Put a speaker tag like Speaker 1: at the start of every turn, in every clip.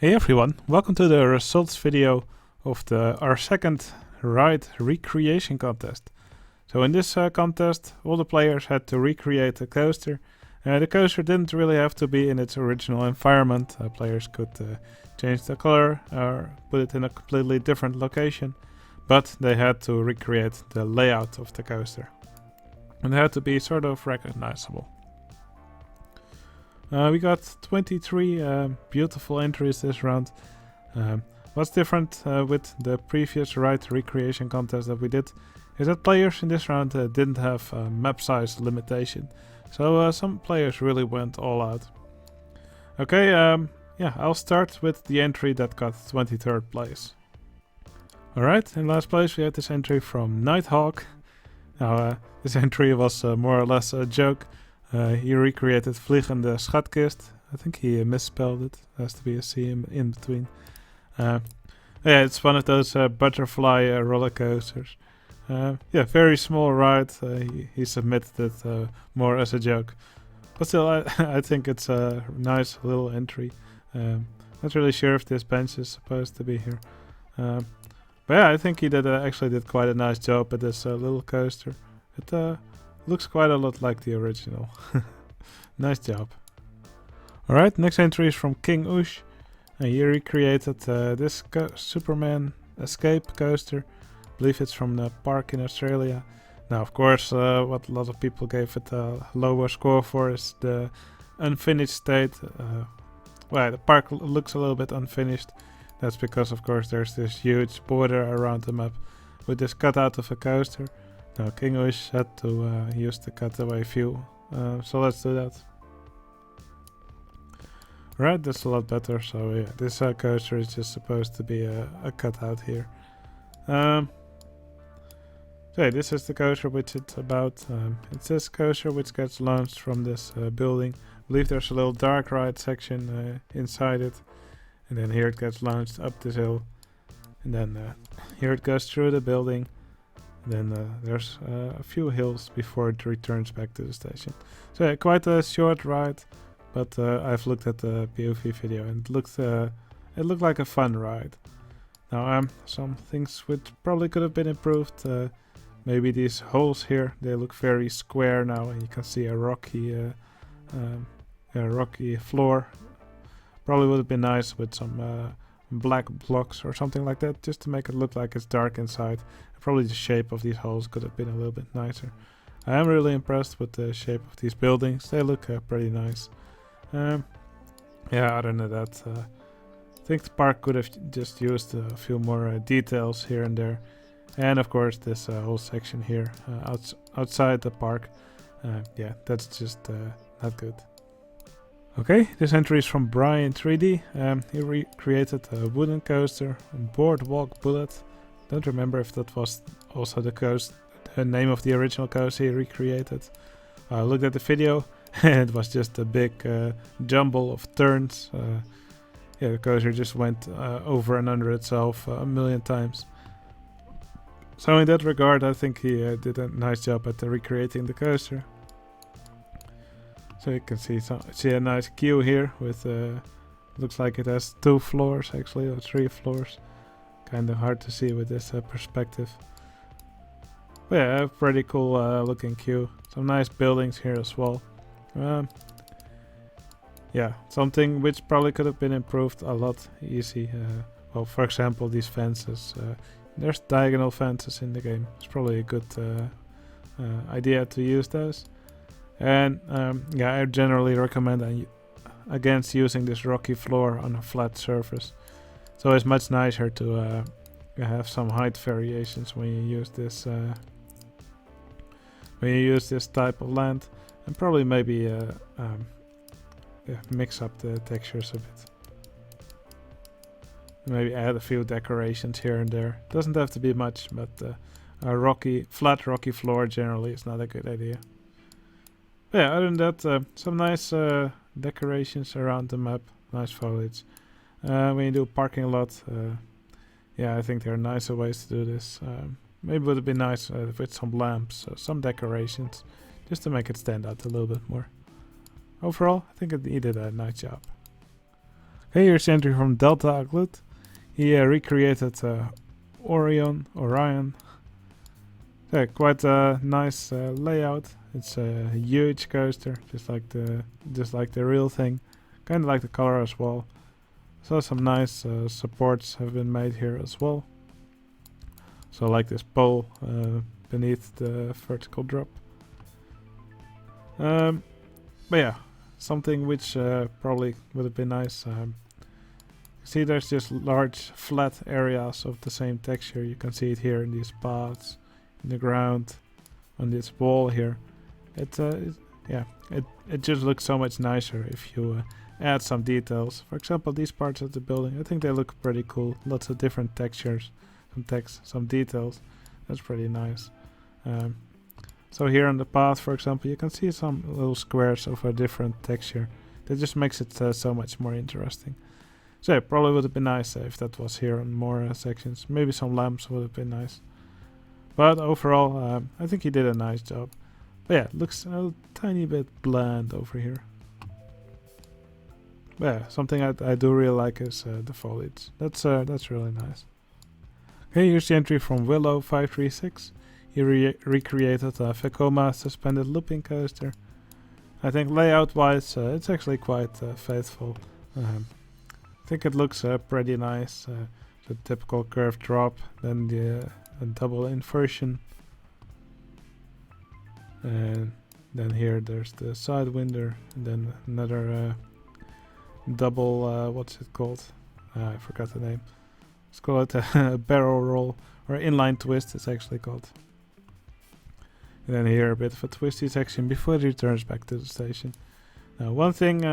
Speaker 1: Hey everyone, welcome to the results video of our second Ride Recreation Contest. So in this contest, all the players had to recreate a coaster. The coaster didn't really have to be in its original environment. Players could change the color or put it in a completely different location, but they had to recreate the layout of the coaster. And it had to be sort of recognizable. We got 23 beautiful entries this round. What's different with the previous Ride Recreation Contest that we did is that players in this round didn't have map size limitation. So some players really went all out. Okay, yeah, I'll start with the entry that got 23rd place. Alright, in last place we had this entry from Nighthawk. Now, this entry was more or less a joke. He recreated Vliegende Schatkist. I think he misspelled it. There has to be a C in between. Yeah, it's one of those butterfly roller coasters. Yeah, very small ride. He submitted it more as a joke. But still, I think it's a nice little entry. Not really sure if this bench is supposed to be here. But yeah, I think he actually did quite a nice job at this little coaster. It looks quite a lot like the original. Nice job. Alright, next entry is from Kingush. He recreated this Superman escape coaster. I believe it's from the park in Australia. Now, of course, what a lot of people gave it a lower score for is the unfinished state. Well, the park looks a little bit unfinished. That's because, of course, there's this huge border around the map with this cutout of a coaster. Now, Kingush had to use the cutaway view, so let's do that. Right, that's a lot better. So yeah, this coaster is just supposed to be a cutout here. So yeah, this is the coaster which it's about. It's this coaster which gets launched from this building. I believe there's a little dark ride section inside it. And then here it gets launched up this hill. And then here it goes through the building. Then there's a few hills before it returns back to the station. So yeah, quite a short ride, but I've looked at the POV video and it looked like a fun ride. Now some things which probably could have been improved. Maybe these holes here, they look very square now, and you can see a rocky floor. Probably would have been nice with some black blocks or something like that, just to make it look like it's dark inside. Probably the shape of these holes could have been a little bit nicer. I am really impressed with the shape of these buildings. They look pretty nice. Yeah, other than that, I think the park could have just used a few more details here and there. And of course this whole section here outside the park. Yeah, that's just not good. Okay, this entry is from Brian 3D. He recreated a wooden coaster, a boardwalk bullet. Don't remember if that was also the name of the original coaster he recreated. I looked at the video and it was just a big jumble of turns. Yeah, the coaster just went over and under itself a million times. So in that regard, I think he did a nice job at recreating the coaster. So you can see a nice queue here with looks like it has 2 floors actually, or 3 floors. Kind of hard to see with this perspective. But yeah, a pretty cool looking queue. Some nice buildings here as well. Yeah, something which probably could have been improved a lot easy. Well, for example, these fences. There's diagonal fences in the game. It's probably a good idea to use those. And yeah, I generally recommend against using this rocky floor on a flat surface. So it's much nicer to have some height variations when you use this type of land, and probably maybe yeah, mix up the textures a bit. Maybe add a few decorations here and there. Doesn't have to be much, but a flat rocky floor generally is not a good idea. But yeah, other than that, some nice decorations around the map, nice foliage. When you do parking lot, yeah, I think there are nicer ways to do this. Maybe it would be nice with some lamps, some decorations, just to make it stand out a little bit more. Overall, I think he did a nice job. Hey, here's the entry from Delta Aglut. He recreated Orion. Yeah, quite a nice layout. It's a huge coaster, just like the real thing. Kind of like the color as well. So some nice supports have been made here as well. So like this pole beneath the vertical drop. But yeah, something which probably would have been nice. See, there's just large flat areas of the same texture. You can see it here in these paths, in the ground, on this wall here. It just looks so much nicer if you add some details. For example, these parts of the building, I think they look pretty cool. Lots of different textures, some text, some details. That's pretty nice. So here on the path, for example, you can see some little squares of a different texture. That just makes it so much more interesting. So it probably would have been nice if that was here on more sections. Maybe some lamps would have been nice. But overall, I think he did a nice job. But yeah, it looks a tiny bit bland over here. But yeah, something I do really like is the foliage. That's really nice. Okay, here's the entry from Willow 536. He recreated a Vekoma suspended looping coaster. I think layout-wise, it's actually quite faithful. I think it looks pretty nice. The typical curved drop, then the double inversion, and then here there's the sidewinder, and then another double. What's it called? I forgot the name. Let's call it a barrel roll or inline twist. It's actually called. And then here a bit of a twisty section before it returns back to the station. Now, one thing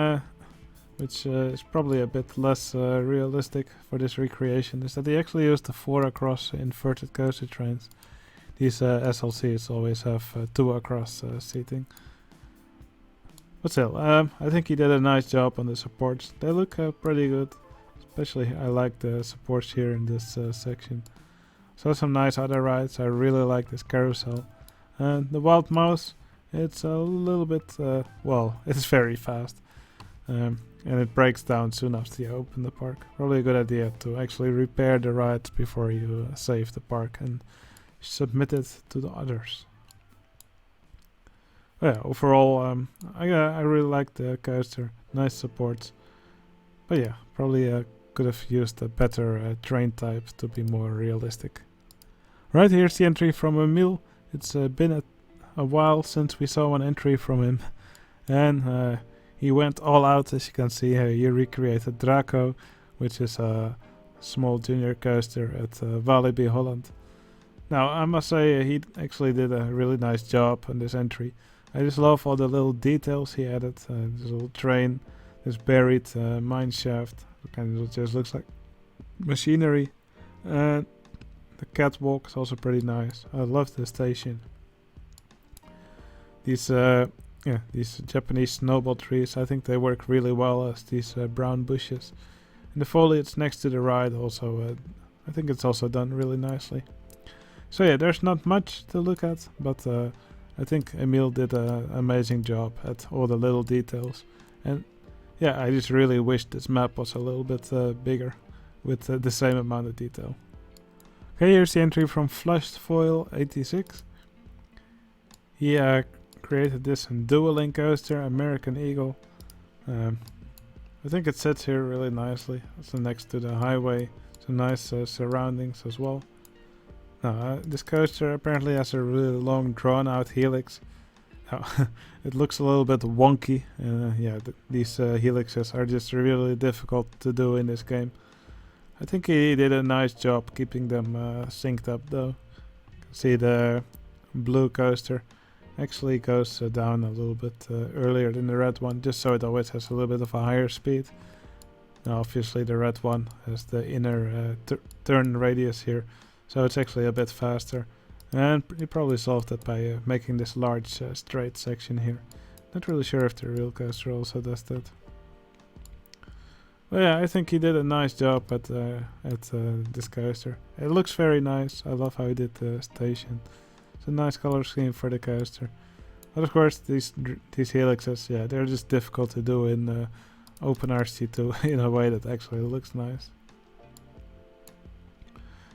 Speaker 1: which is probably a bit less realistic for this recreation is that they actually used the 4 across inverted coaster trains. These SLCs always have 2 across seating. But still, I think he did a nice job on the supports. They look pretty good. Especially I like the supports here in this section. So some nice other rides. I really like this carousel. And the Wild Mouse, it's a little bit, it's very fast. And it breaks down soon after you open the park. Probably a good idea to actually repair the rides before you save the park and submit it to the others. Yeah, overall, I really like the coaster. Nice supports. But yeah, probably could have used a better train type to be more realistic. Right, here's the entry from Emil. It's been a while since we saw an entry from him. And he went all out, as you can see. He recreated Draco, which is a small junior coaster at Walibi Holland. Now, I must say he actually did a really nice job on this entry. I just love all the little details he added. This little train, this buried mine shaft, kind of just looks like machinery. And the catwalk is also pretty nice. I love the station. These Japanese snowball trees, I think they work really well as these brown bushes. And the foliage next to the ride also, I think it's also done really nicely. So yeah, there's not much to look at, but I think Emil did an amazing job at all the little details. And yeah, I just really wish this map was a little bit bigger with the same amount of detail. Okay, here's the entry from Flushed Foil 86. He created this dual-link coaster, American Eagle. I think it sits here really nicely. It's next to the highway. Some nice surroundings as well. Now, this coaster apparently has a really long drawn-out helix. Now, it looks a little bit wonky. These helixes are just really difficult to do in this game. I think he did a nice job keeping them synced up though. You can see the blue coaster actually goes down a little bit earlier than the red one, just so it always has a little bit of a higher speed. Now obviously the red one has the inner turn radius here, so it's actually a bit faster. And he probably solved that by making this large straight section here. Not really sure if the real coaster also does that. But yeah, I think he did a nice job at this coaster. It looks very nice. I love how he did the station. It's a nice color scheme for the coaster. But of course, these helixes, yeah, they're just difficult to do in OpenRCT2 in a way that actually looks nice.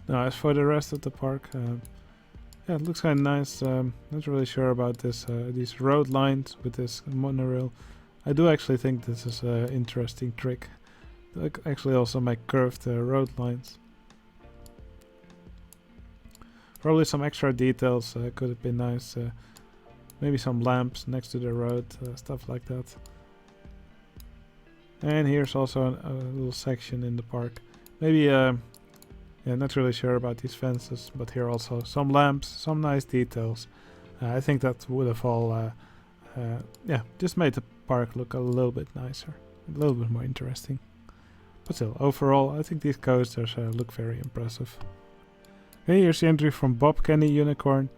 Speaker 1: Now, as for the rest of the park, yeah, it looks kind of nice. Not really sure about this these road lines with this monorail. I do actually think this is an interesting trick. They actually also make curved road lines. Probably some extra details could have been nice. Maybe some lamps next to the road, stuff like that. And here's also a little section in the park. Maybe, yeah, not really sure about these fences, but here also some lamps, some nice details. I think that would have all, yeah, just made the park look a little bit nicer, a little bit more interesting. But still, overall, I think these coasters look very impressive. Okay, here's the entry from Bob Kenny Unicorn.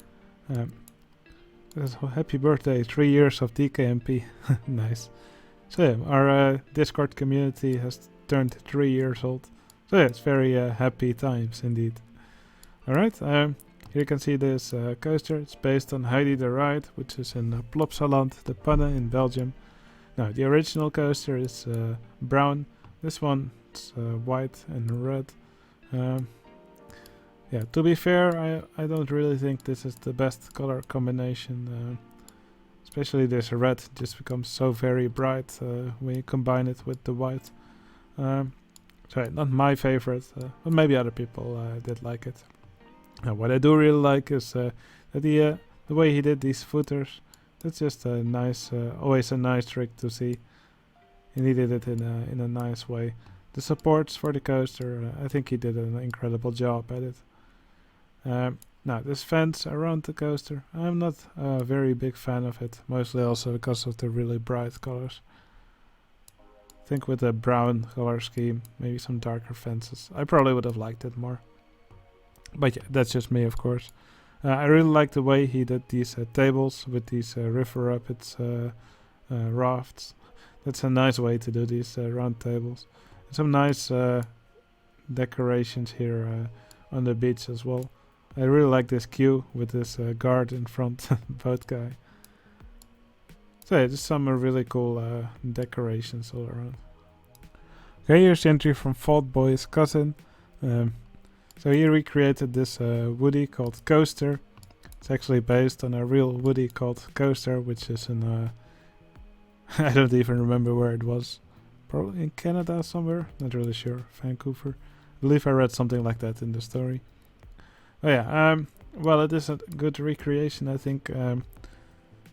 Speaker 1: Happy birthday, 3 years of DKMP. Nice. So yeah, our Discord community has turned 3 years old. So yeah, it's very happy times indeed. Alright, here you can see this coaster. It's based on Heidi the Ride, which is in Plopsaland, the Panne in Belgium. Now, the original coaster is brown. This one's white and red. Yeah, to be fair, I don't really think this is the best color combination. Especially this red just becomes so very bright when you combine it with the white. Sorry, not my favorite, but maybe other people did like it. What I do really like is that the way he did these footers. That's just a nice, always a nice trick to see. And he did it in a nice way. The supports for the coaster, I think he did an incredible job at it. Now, this fence around the coaster, I'm not a very big fan of it, mostly also because of the really bright colors. I think with a brown color scheme, maybe some darker fences, I probably would have liked it more. But yeah, that's just me, of course. I really like the way he did these tables with these river rapids rafts. That's a nice way to do these round tables. And some nice decorations here on the beach as well. I really like this queue with this guard in front, boat guy. So yeah, just some really cool decorations all around. Okay, here's the entry from Fault Boy's cousin. So he recreated this Woody called Coaster. It's actually based on a real Woody called Coaster, which is in I don't even remember where it was. Probably in Canada somewhere, not really sure. Vancouver. I believe I read something like that in the story. Oh yeah, well, it is a good recreation, I think.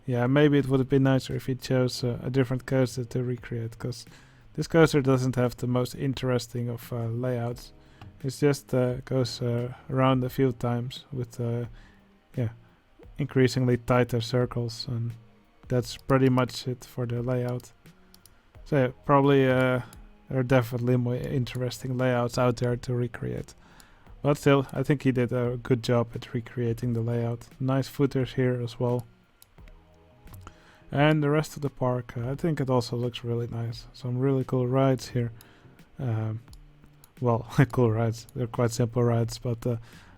Speaker 1: Yeah, maybe it would have been nicer if he chose a different coaster to recreate, because this coaster doesn't have the most interesting of layouts. It just goes around a few times with yeah, increasingly tighter circles, and that's pretty much it for the layout. So yeah, probably there are definitely more interesting layouts out there to recreate. But still, I think he did a good job at recreating the layout. Nice footers here as well. And the rest of the park, I think it also looks really nice. Some really cool rides here. Well, cool rides. They're quite simple rides, but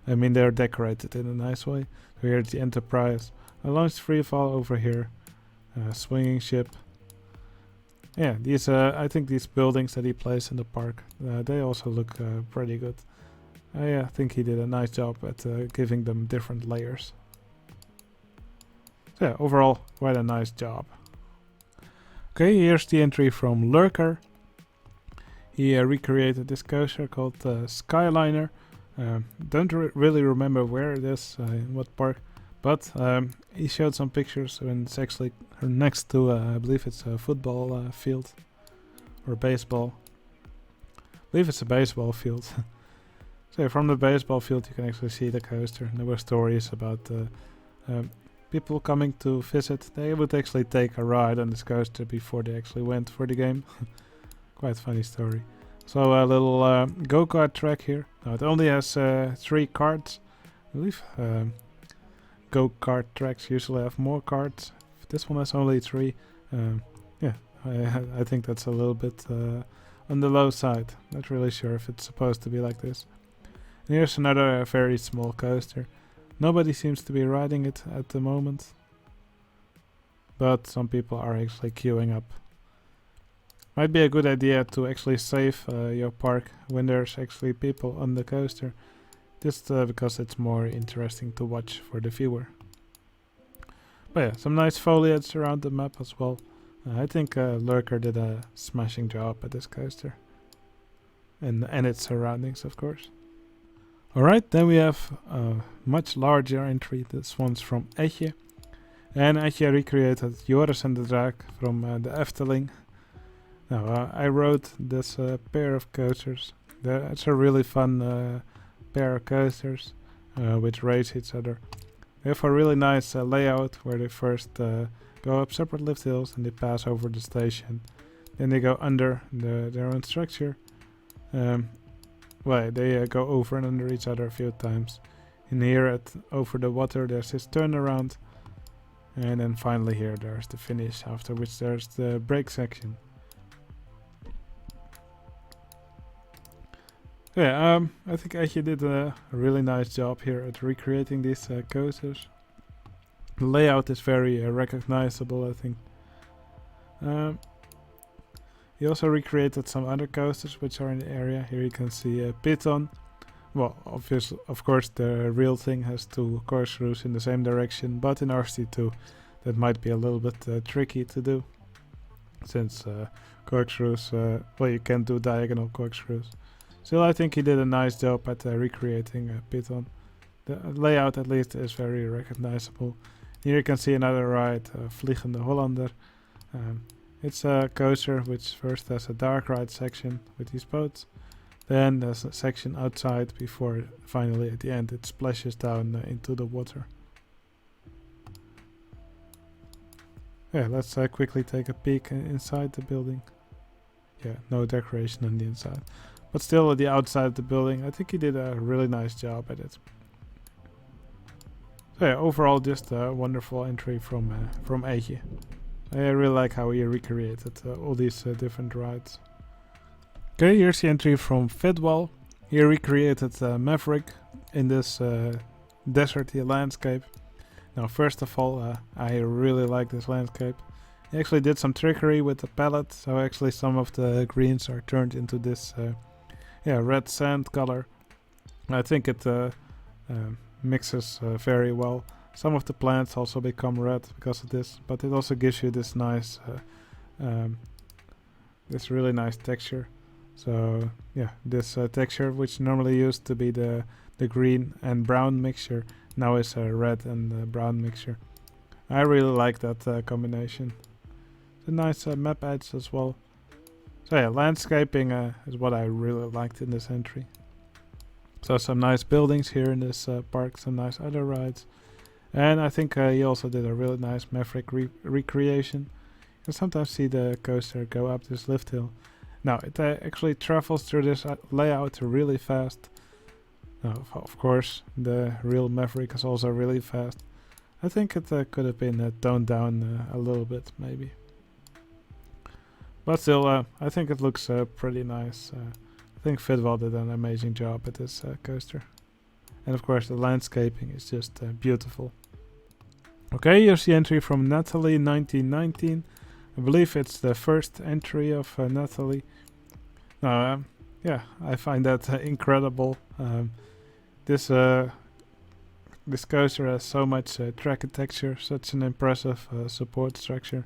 Speaker 1: I mean they're decorated in a nice way. Here's the Enterprise. A launched free fall over here. Swinging ship. Yeah, these I think these buildings that he placed in the park, they also look pretty good. I think he did a nice job at giving them different layers. So yeah, overall, quite a nice job. Okay, here's the entry from Lurker. He recreated this coaster called Skyliner. Don't really remember where it is, in what park, but he showed some pictures and it's actually next to, I believe it's a football field or baseball. I believe it's a baseball field. So from the baseball field you can actually see the coaster. There were stories about people coming to visit. They would actually take a ride on this coaster before they actually went for the game. Quite funny story. So a little go-kart track here. Now it only has 3 carts. I believe go-kart tracks usually have more carts. This one has only 3. Yeah, I think that's a little bit on the low side. Not really sure if it's supposed to be like this. And here's another very small coaster. Nobody seems to be riding it at the moment, but some people are actually queuing up. Might be a good idea to actually save your park when there's actually people on the coaster, just because it's more interesting to watch for the viewer. But yeah, some nice foliage around the map as well. I think Lurker did a smashing job at this coaster. And its surroundings, of course. Alright, then we have a much larger entry. This one's from Etje. And Etje recreated Joris and the Draak from the Efteling. Now, I rode this pair of coasters. It's a really fun pair of coasters which race each other. They have a really nice layout where they first go up separate lift hills and they pass over the station. Then they go under their own structure. They go over and under each other a few times. And here over the water there's this turnaround. And then finally here there's the finish, after which there's the brake section. Yeah, I think Etje did a really nice job here at recreating these coasters. The layout is very recognizable, I think. He also recreated some other coasters which are in the area. Here you can see Piton. Well, obviously, of course, the real thing has two corkscrews in the same direction, but in RCT2 that might be a little bit tricky to do, since corkscrews, you can't do diagonal corkscrews. Still, I think he did a nice job at recreating Piton. The layout, at least, is very recognizable. Here you can see another ride, Vliegende Hollander. It's a coaster which first has a dark ride section with these boats. Then there's a section outside before finally at the end it splashes down into the water. Yeah, let's quickly take a peek inside the building. Yeah, no decoration on the inside. But still at the outside of the building, I think he did a really nice job at it. So yeah, overall just a wonderful entry from Etje. I really like how he recreated all these different rides. Okay, here's the entry from Fedwell. He recreated Maverick in this deserty landscape. Now, first of all, I really like this landscape. He actually did some trickery with the palette, so actually some of the greens are turned into this red sand color. I think it mixes very well. Some of the plants also become red because of this, but it also gives you this nice, this really nice texture. So yeah, this texture, which normally used to be the green and brown mixture, now is a red and brown mixture. I really like that combination. It's a nice map edge as well. So yeah, landscaping is what I really liked in this entry. So some nice buildings here in this park, some nice other rides. And I think he also did a really nice Maverick recreation. You can sometimes see the coaster go up this lift hill. Now, it actually travels through this layout really fast. Of course, the real Maverick is also really fast. I think it could have been toned down a little bit, maybe. But still, I think it looks pretty nice. I think Fedwell did an amazing job at this coaster. And of course, the landscaping is just beautiful. Okay, here's the entry from Natalie 1919. I believe it's the first entry of Natalie. Yeah, I find that incredible. This coaster has so much track and texture, such an impressive support structure.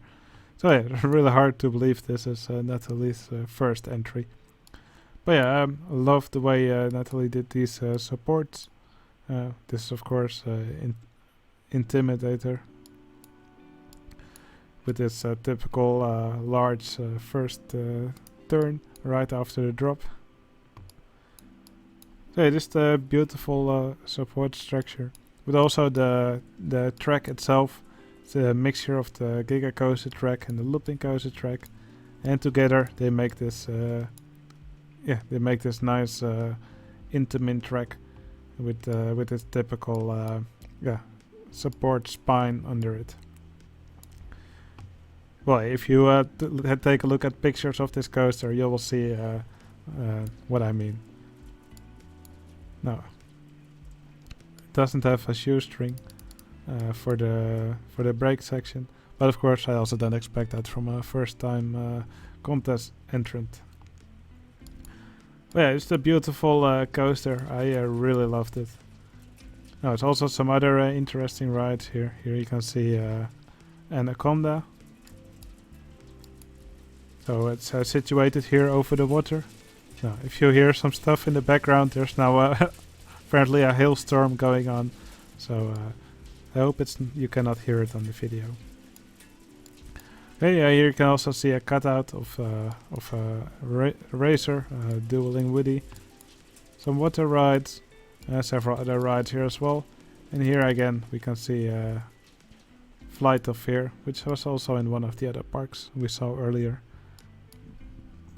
Speaker 1: So yeah, it's really hard to believe this is Natalie's first entry. But yeah, I love the way Natalie did these supports. This is of course Intimidator with this typical large first turn right after the drop. So yeah, just a beautiful support structure, but also the track itself. It's a mixture of the Giga Coaster track and the Looping Coaster track, and together they make this nice Intamin track with its typical support spine under it. Well, if you take a look at pictures of this coaster, you will see what I mean. No, it doesn't have a shoestring for the brake section, but of course I also don't expect that from a first time contest entrant. But yeah, it's a beautiful coaster. I really loved it. Now, there's also some other interesting rides here. Here you can see Anaconda. So it's situated here over the water. Now, if you hear some stuff in the background, there's now apparently a hailstorm going on. So I hope you cannot hear it on the video. Okay, here you can also see a cutout of a racer dueling Woody. Some water rides, several other rides here as well. And here again we can see Flight of Fear, which was also in one of the other parks we saw earlier.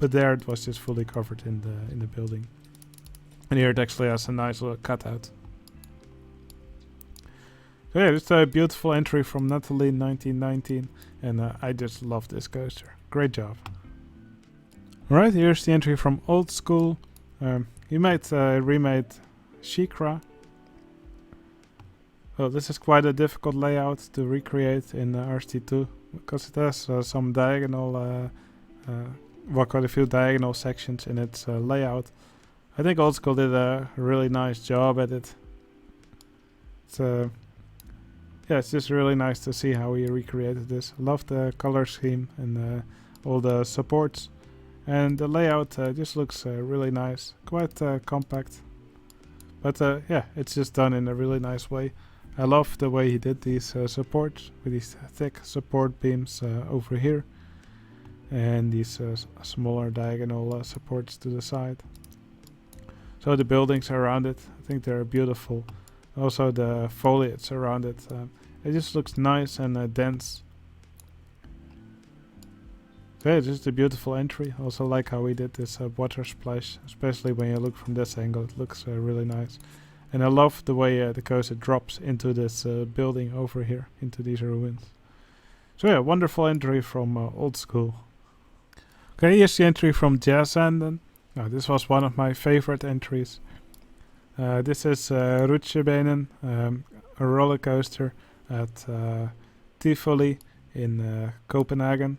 Speaker 1: But there it was just fully covered in the building. And here it actually has a nice little cutout. So yeah, it's a beautiful entry from Natalie 1919, and I just love this coaster. Great job. Alright, here's the entry from Old School. He remade Shikra. Well, this is quite a difficult layout to recreate in RCT2 because it has some diagonal, quite a few diagonal sections in its layout. I think Old School did a really nice job at it. It's just really nice to see how he recreated this. Love the color scheme and all the supports. And the layout just looks really nice. Quite compact. But yeah, it's just done in a really nice way. I love the way he did these supports with these thick support beams over here. And these smaller diagonal supports to the side. So the buildings around it, I think they're beautiful. Also the foliage around it. It just looks nice and dense. So yeah, just a beautiful entry. Also like how we did this water splash, especially when you look from this angle. It looks really nice. And I love the way the coaster drops into this building over here, into these ruins. So yeah, wonderful entry from Old School. Okay, here's the entry from Jazzanden. Now, this was one of my favorite entries. This is Rutschebenen, a roller coaster at Tivoli in Copenhagen.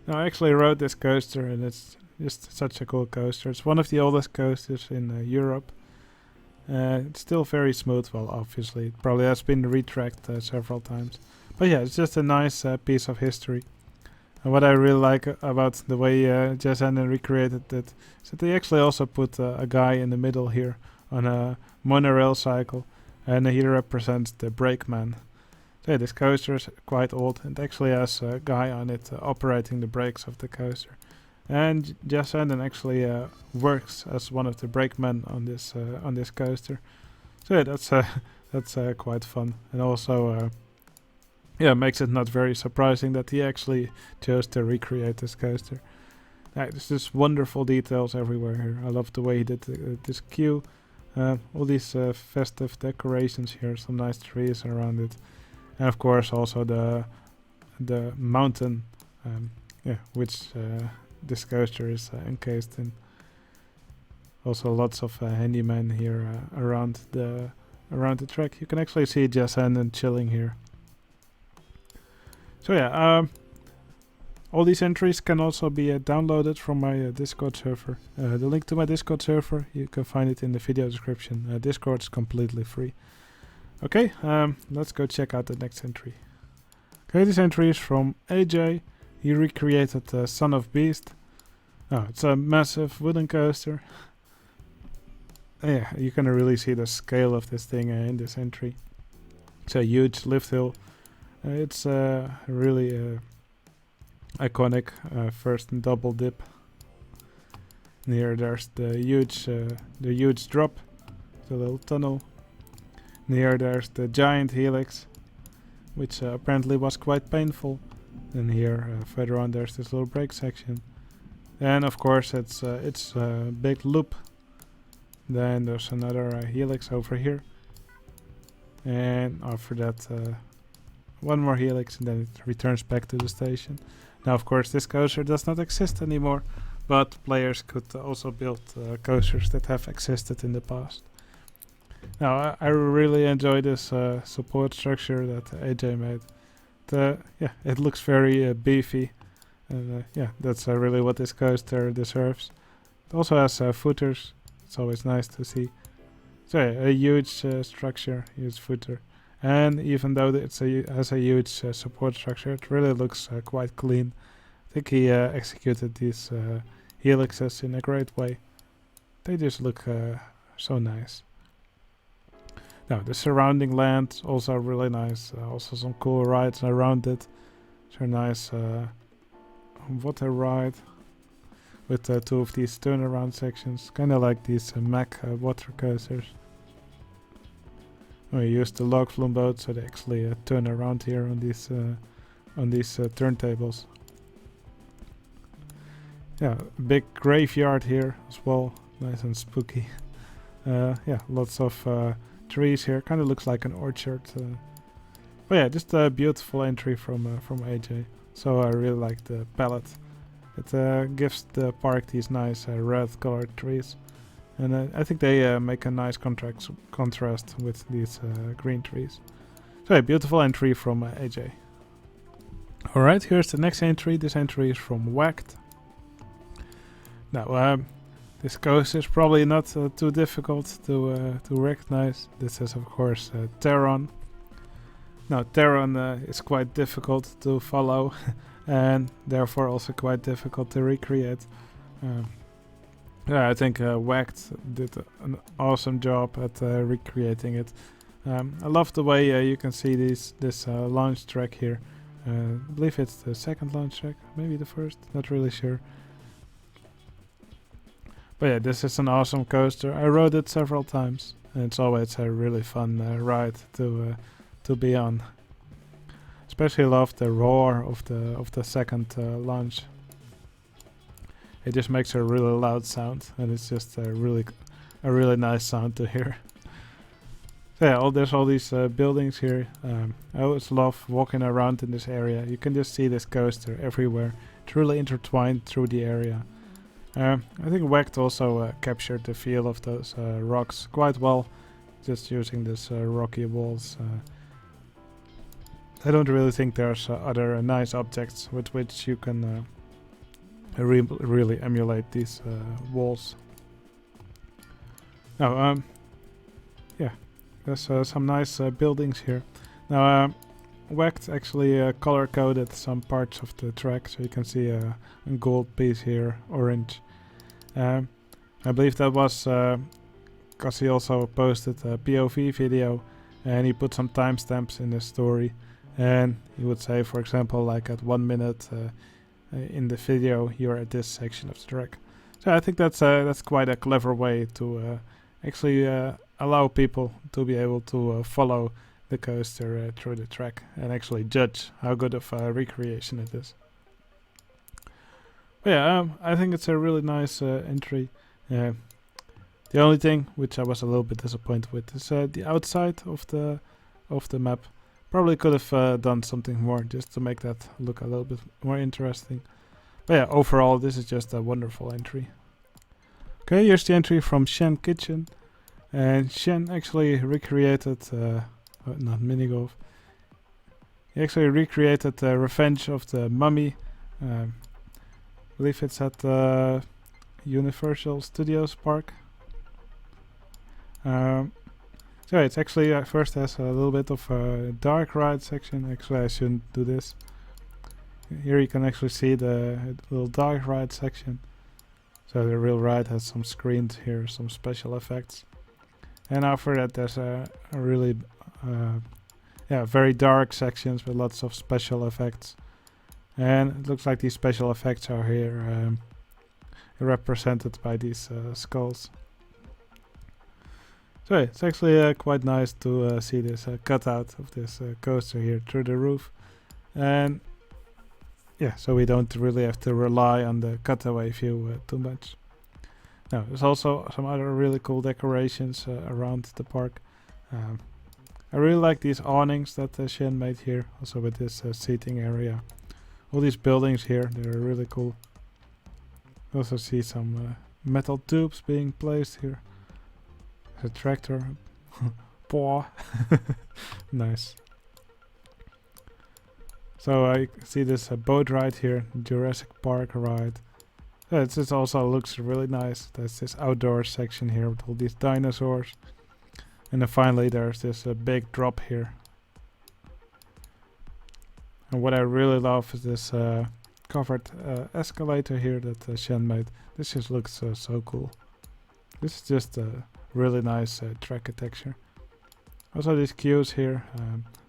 Speaker 1: Now, I actually rode this coaster and it's just such a cool coaster. It's one of the oldest coasters in Europe. It's still very smooth, well, obviously. It probably has been retracked several times. But yeah, it's just a nice piece of history. And what I really like about the way Jazzanden recreated it is that they actually also put a guy in the middle here on a monorail cycle, and he represents the brakeman. So yeah, this coaster is quite old and actually has a guy on it operating the brakes of the coaster. And Jazzanden actually works as one of the brakemen on this coaster. So yeah, that's quite fun, and also makes it not very surprising that he actually chose to recreate this coaster. There's just wonderful details everywhere here. I love the way he did this queue. All these festive decorations here, some nice trees around it. And of course also the mountain, which this coaster is encased in. Also lots of handymen here around the track. You can actually see Jazzanden chilling here. So yeah, all these entries can also be downloaded from my Discord server. The link to my Discord server, you can find it in the video description. Discord is completely free. Okay, let's go check out the next entry. Okay, this entry is from AJ. He recreated Son of Beast. Oh, it's a massive wooden coaster. Yeah, you can really see the scale of this thing in this entry. It's a huge lift hill. It's really iconic first and double dip. And here there's the huge drop, the little tunnel. And here there's the giant helix, which apparently was quite painful. And here further on there's this little brake section. And of course it's a big loop. Then there's another helix over here. And after that one more helix, and then it returns back to the station. Now of course this coaster does not exist anymore, but players could also build coasters that have existed in the past. Now I really enjoy this support structure that AJ made. It looks very beefy. And yeah, that's really what this coaster deserves. It also has footers. It's always nice to see. So yeah, a huge structure, huge footer. And even though has a huge support structure, it really looks quite clean. I think he executed these helixes in a great way. They just look so nice. Now the surrounding land also really nice. Also some cool rides around it. So nice water ride with two of these turnaround sections, kind of like these Mack water coasters. We use the log flume boat, so they actually turn around here on these turntables. Yeah, big graveyard here as well, nice and spooky. Yeah, lots of trees here, kind of looks like an orchard. But yeah, just a beautiful entry from AJ. So I really like the palette. It gives the park these nice red colored trees. And I think they make a nice contrast with these green trees. So a beautiful entry from AJ. Alright, here's the next entry. This entry is from Wacht. Now, this coast is probably not too difficult to recognize. This is of course Terron. Now Terron is quite difficult to follow and therefore also quite difficult to recreate. Yeah, I think Wacht did an awesome job at recreating it. I love the way you can see this launch track here. I believe it's the second launch track, maybe the first, not really sure. But yeah, this is an awesome coaster. I rode it several times, and it's always a really fun ride to be on. Especially love the roar of the second launch. It just makes a really loud sound, and it's just a really nice sound to hear. So yeah, there's all these buildings here. I always love walking around in this area. You can just see this coaster everywhere. It's really intertwined through the area. I think Wacht also captured the feel of those rocks quite well, just using this rocky walls. I don't really think there's other nice objects with which you can really emulate these walls. Now, yeah, there's some nice buildings here. Now, Wacht actually color-coded some parts of the track, so you can see a gold piece here, orange. I believe that was because he also posted a POV video, and he put some timestamps in the story. And he would say, for example, like at 1 minute in the video, you're at this section of the track. So I think that's quite a clever way to actually allow people to be able to follow the coaster through the track and actually judge how good of a recreation it is. But yeah, I think it's a really nice entry. The only thing which I was a little bit disappointed with is the outside of the map. Probably could have done something more just to make that look a little bit more interesting. But yeah, overall this is just a wonderful entry. Okay, here's the entry from Shen Kitchen. And Shen actually recreated, not minigolf. He actually recreated Revenge of the Mummy. I believe it's at Universal Studios Park. So it's actually first has a little bit of a dark ride section. Actually, I shouldn't do this. Here you can actually see the little dark ride section. So the real ride has some screens here, some special effects. And after that there's a really very dark sections with lots of special effects. And it looks like these special effects are here represented by these skulls. So it's actually quite nice to see this cutout of this coaster here through the roof. And yeah, so we don't really have to rely on the cutaway view too much. Now, there's also some other really cool decorations around the park. I really like these awnings that Shen made here, also with this seating area. All these buildings here, they're really cool. Also see some metal tubes being placed here. A tractor. Paw. Nice. So I see this boat ride here, Jurassic Park ride. It just also looks really nice. There's this outdoor section here with all these dinosaurs. And then finally there's this big drop here. And what I really love is this covered escalator here that Shen made. This just looks so cool. This is just a really nice track texture. Also these queues here,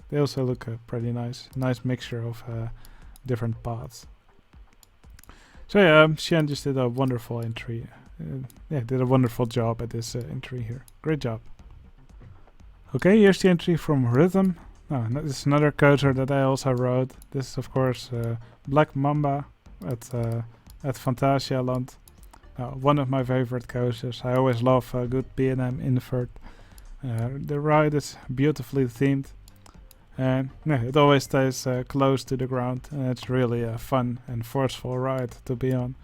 Speaker 1: they also look pretty nice. Nice mixture of different paths. So yeah, Shen just did a wonderful entry. Yeah, did a wonderful job at this entry here. Great job. Okay, here's the entry from Rhythm. This is another coaster that I also wrote. This is of course Black Mamba at Phantasialand. One of my favorite coasters. I always love a good B&M invert. The ride is beautifully themed. And yeah, it always stays close to the ground, and it's really a fun and forceful ride to be on.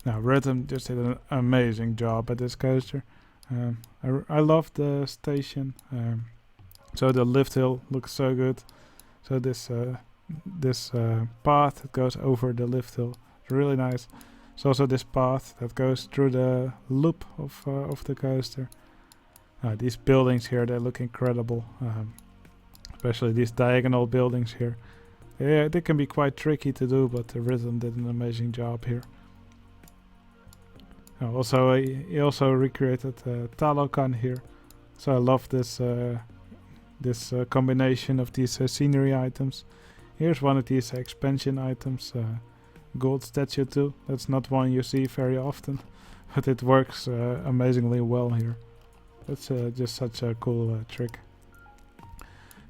Speaker 1: Now, Rhythm just did an amazing job at this coaster. I love the station. So the lift hill looks so good. So this path that goes over the lift hill is really nice. There's also this path that goes through the loop of the coaster. These buildings here, they look incredible. Especially these diagonal buildings here. Yeah, they can be quite tricky to do, but the Rhythm did an amazing job here. Also, he also recreated Talokan here. So I love this combination of these scenery items. Here's one of these expansion items, Gold Statue 2. That's not one you see very often, but it works amazingly well here. That's just such a cool trick.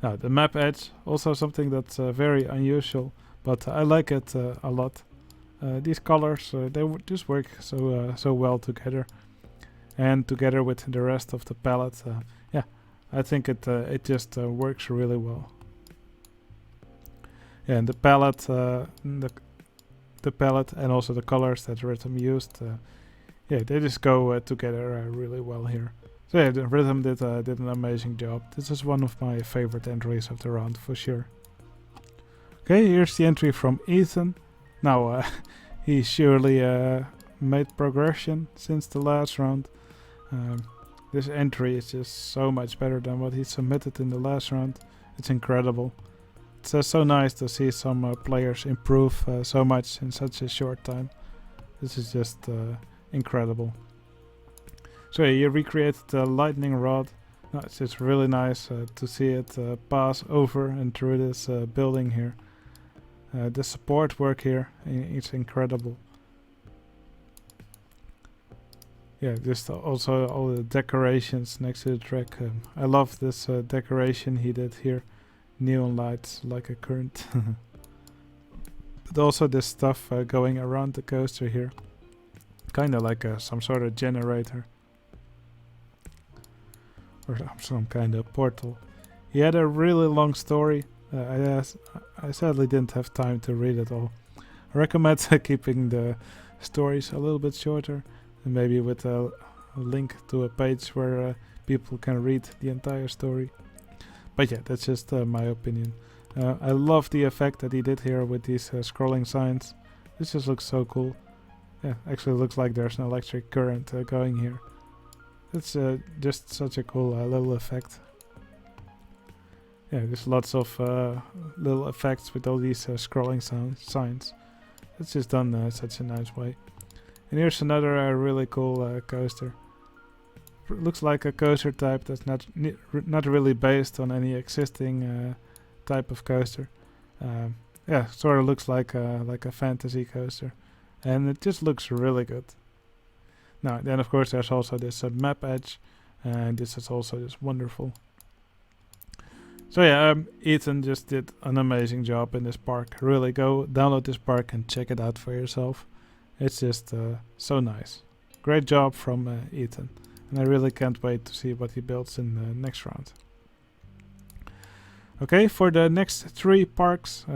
Speaker 1: Now the map edge, also something that's very unusual, but I like it a lot. These colors, they just work so well together, and together with the rest of the palette, yeah, I think it just works really well. Yeah, and the palette, the palette, and also the colors that Rhythm used, yeah, they just go together really well here. So yeah, the Rhythm did an amazing job. This is one of my favorite entries of the round for sure. Okay, here's the entry from Ethan. Now he surely made progression since the last round. This entry is just so much better than what he submitted in the last round. It's incredible. It's so nice to see some players improve so much in such a short time. This is just incredible. So yeah, you recreated the lightning rod. It's just really nice to see it pass over and through this building here. The support work here, it's incredible. Yeah, just also all the decorations next to the track. I love this decoration he did here. Neon lights like a current. But also this stuff going around the coaster here. Kinda like some sort of generator. Or some kind of portal. He had a really long story. I sadly didn't have time to read it all. I recommend keeping the stories a little bit shorter, and maybe with a link to a page where people can read the entire story. But yeah, that's just my opinion. I love the effect that he did here with these scrolling signs. This just looks so cool. Yeah, actually looks like there's an electric current going here. It's just such a cool little effect. Yeah, there's lots of little effects with all these scrolling signs. It's just done such a nice way. And here's another really cool coaster. Looks like a coaster type that's not really based on any existing type of coaster. Yeah, sort of looks like a fantasy coaster, and it just looks really good. Now, then of course there's also this map edge, and this is also just wonderful. So yeah, Ethan just did an amazing job in this park. Really go download this park and check it out for yourself. It's just so nice. Great job from Ethan. And I really can't wait to see what he builds in the next round. Okay, for the next 3 parks,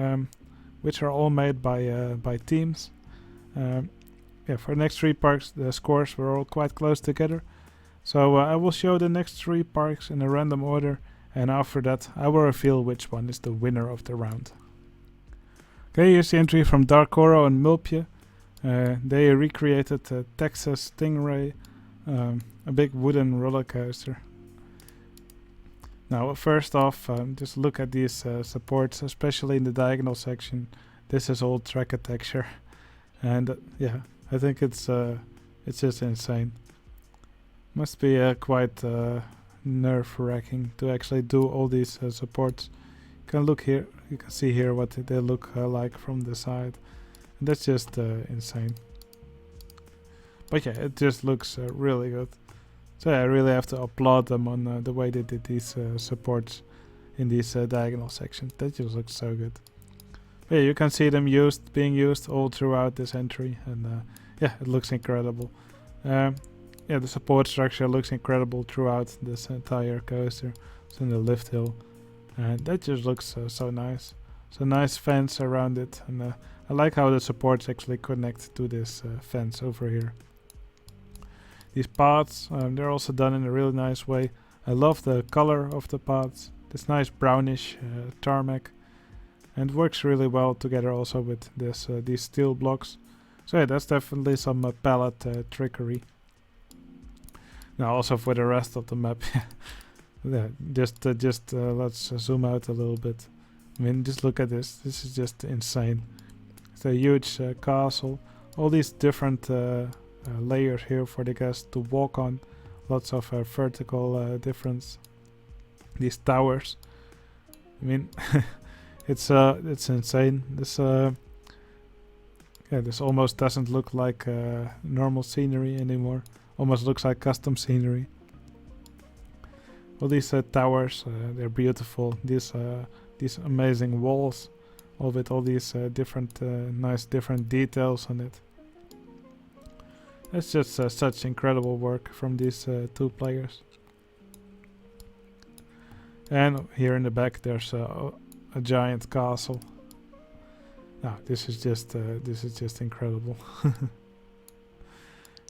Speaker 1: which are all made by teams. Yeah, for the next 3 parks, the scores were all quite close together. So I will show the next 3 parks in a random order, and after that I will reveal which one is the winner of the round. Okay, here's the entry from Darkoro and Mopia. They recreated a Texas Stingray, a big wooden roller coaster. Now, first off, just look at these supports, especially in the diagonal section. This is all tracker texture, and yeah, I think it's just insane. Must be quite nerve-wracking to actually do all these supports. You can look here. You can see here what they look like from the side, and that's just insane. But yeah, it just looks really good. So yeah, I really have to applaud them on the way they did these supports in these diagonal sections. That just looks so good. But yeah, you can see them being used all throughout this entry, and yeah, it looks incredible. Yeah, the support structure looks incredible throughout this entire coaster. It's in the lift hill, and that just looks so nice. So nice fence around it, and I like how the supports actually connect to this fence over here. These paths, they're also done in a really nice way. I love the color of the paths. This nice brownish tarmac, and works really well together also with this these steel blocks. So yeah, that's definitely some palette trickery. Now also for the rest of the map, yeah, just let's zoom out a little bit. I mean, just look at this. This is just insane. It's a huge castle. All these different layers here for the guests to walk on. Lots of vertical difference. These towers. I mean, it's insane. This this almost doesn't look like normal scenery anymore. Almost looks like custom scenery. All these towers, they're beautiful. These amazing walls, all with all these different nice different details on it. It's just such incredible work from these two players. And here in the back there's a giant castle. Now this is just incredible.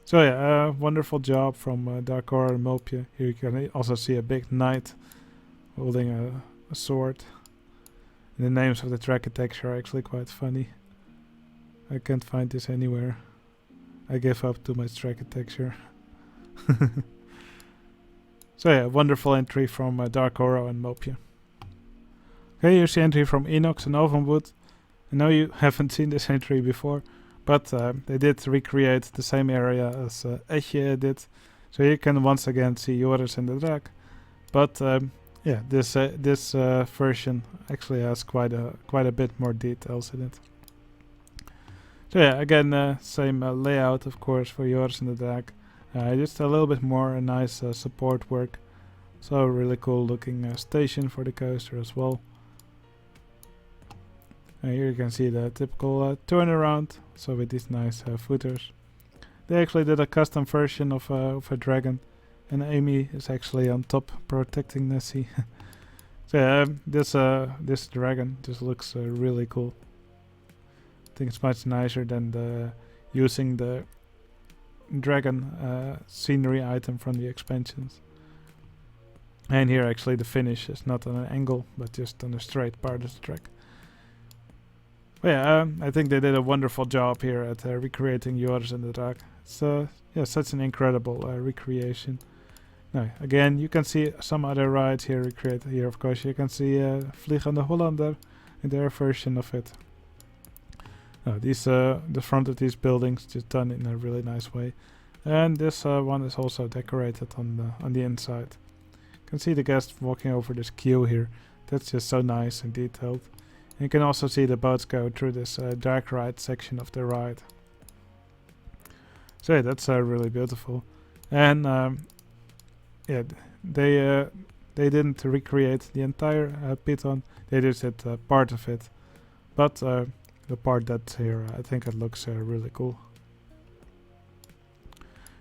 Speaker 1: So yeah, wonderful job from Darkoro and Mopia. Here you can also see a big knight holding a sword. And the names of the tracker texture are actually quite funny. I can't find this anywhere. I gave up too much tracker texture. So yeah, wonderful entry from Darkoro and Mopia. Okay, here's the entry from Enoch and Ovenwood. I know you haven't seen this entry before, but they did recreate the same area as Etje did. So you can once again see Joris and the Draak. But yeah, this version actually has quite a bit more details in it. So yeah, again, same layout of course for Joris and the Draak. Just a little bit more nice support work. So really cool looking station for the coaster as well. Here you can see the typical turnaround, so with these nice footers. They actually did a custom version of a dragon, and Amy is actually on top protecting Nessie. So yeah, this dragon just looks really cool. I think it's much nicer than using the dragon scenery item from the expansions. And here actually the finish is not on an angle, but just on a straight part of the track. But yeah, I think they did a wonderful job here at recreating Joris and the Draak. It's yeah, such an incredible recreation. Now, again, you can see some other rides here recreated here. Of course, you can see Vliegende Hollander in their version of it. The front of these buildings just done in a really nice way, and this one is also decorated on the inside. You can see the guests walking over this queue here. That's just so nice and detailed. And you can also see the boats go through this dark ride section of the ride. So yeah, that's really beautiful. And yeah, they didn't recreate the entire piton. They just did part of it, but the part that's here, I think it looks really cool.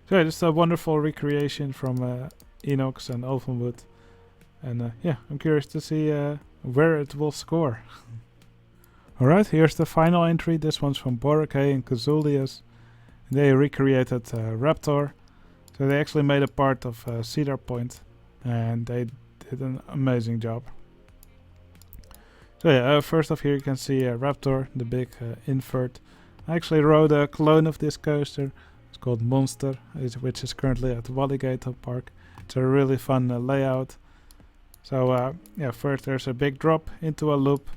Speaker 1: So yeah, just a wonderful recreation from Enoch and Ovenwood, and yeah, I'm curious to see where it will score. Alright, here's the final entry. This one's from Boracay and Kazulias. They recreated Raptor. So they actually made a part of Cedar Point, and they did an amazing job. So yeah, first off here you can see Raptor, the big invert. I actually rode a clone of this coaster. It's called Monster, which is currently at Walligator Park. It's a really fun layout. So yeah, first there's a big drop into a loop,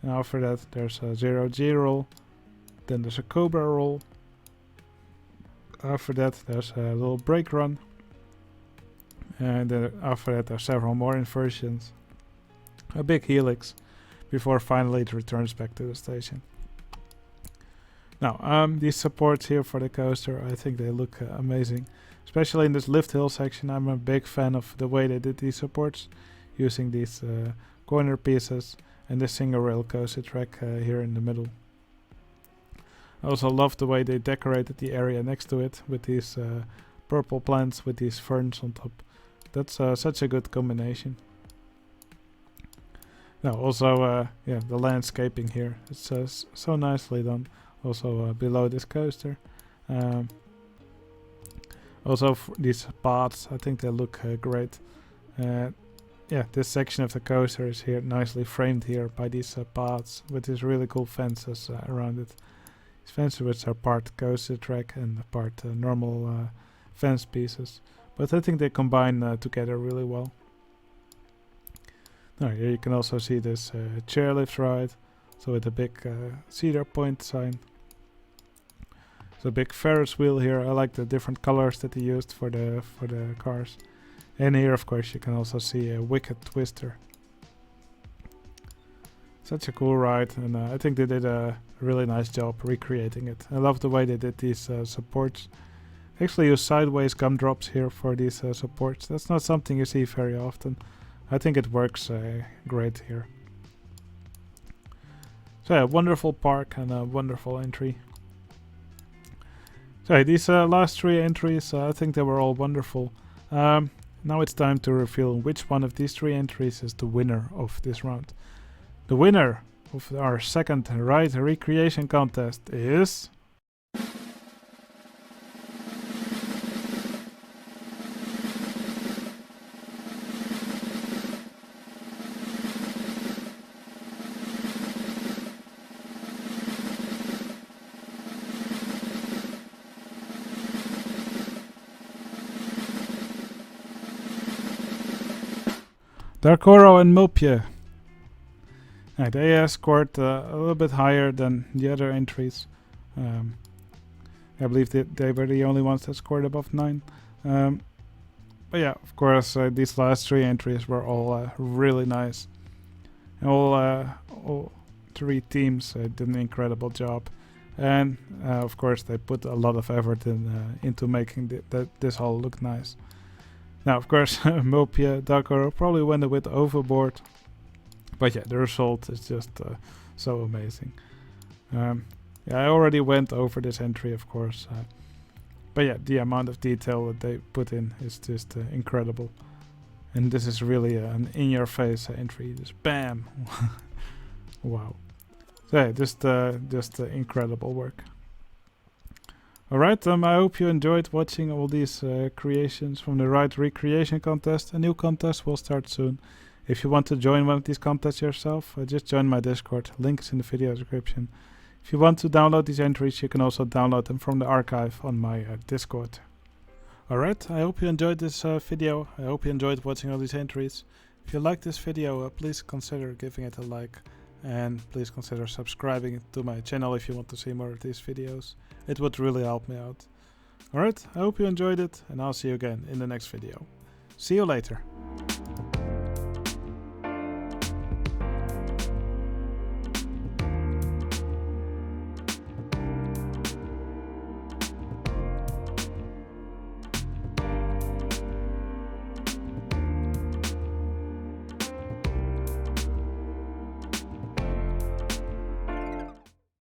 Speaker 1: and after that there's a 0G roll, then there's a Cobra roll. After that there's a little brake run, and then after that there's several more inversions, a big helix, before finally it returns back to the station. Now these supports here for the coaster, I think they look amazing, especially in this lift hill section. I'm a big fan of the way they did these supports, using these corner pieces and this single rail coaster track here in the middle. I also love the way they decorated the area next to it with these purple plants with these ferns on top. That's such a good combination. Now also yeah, the landscaping here, it's so nicely done. Also below this coaster. Also these paths, I think they look great. Yeah, this section of the coaster is here nicely framed here by these paths with these really cool fences around it. These fences which are part coaster track and part normal fence pieces. But I think they combine together really well. Now here you can also see this chairlift ride, so with a big Cedar Point sign. There's a big Ferris wheel here. I like the different colors that they used for the cars. And here, of course, you can also see a Wicked Twister. Such a cool ride, and I think they did a really nice job recreating it. I love the way they did these supports. Actually use sideways gumdrops here for these supports. That's not something you see very often. I think it works great here. So yeah, wonderful park and a wonderful entry. So these last three entries, I think they were all wonderful. Now it's time to reveal which one of these three entries is the winner of this round. The winner of our second Ride Recreation Contest is... Darkoro and Mopia. They scored a little bit higher than the other entries. I believe that they were the only ones that scored above 9. But yeah, of course, these last three entries were all really nice. And all three teams did an incredible job. And of course, they put a lot of effort into making this all look nice. Now, of course, Mopia, Darkoro probably went a bit overboard. But yeah, the result is just so amazing. Yeah, I already went over this entry, of course. But yeah, the amount of detail that they put in is just incredible. And this is really an in-your-face entry. Just BAM! Wow. So yeah, just incredible work. Alright, I hope you enjoyed watching all these creations from the Ride Recreation Contest. A new contest will start soon. If you want to join one of these contests yourself, just join my Discord. Link is in the video description. If you want to download these entries, you can also download them from the archive on my Discord. Alright, I hope you enjoyed this video. I hope you enjoyed watching all these entries. If you liked this video, please consider giving it a like. And please consider subscribing to my channel if you want to see more of these videos. It would really help me out. Alright, I hope you enjoyed it, and I'll see you again in the next video. See you later.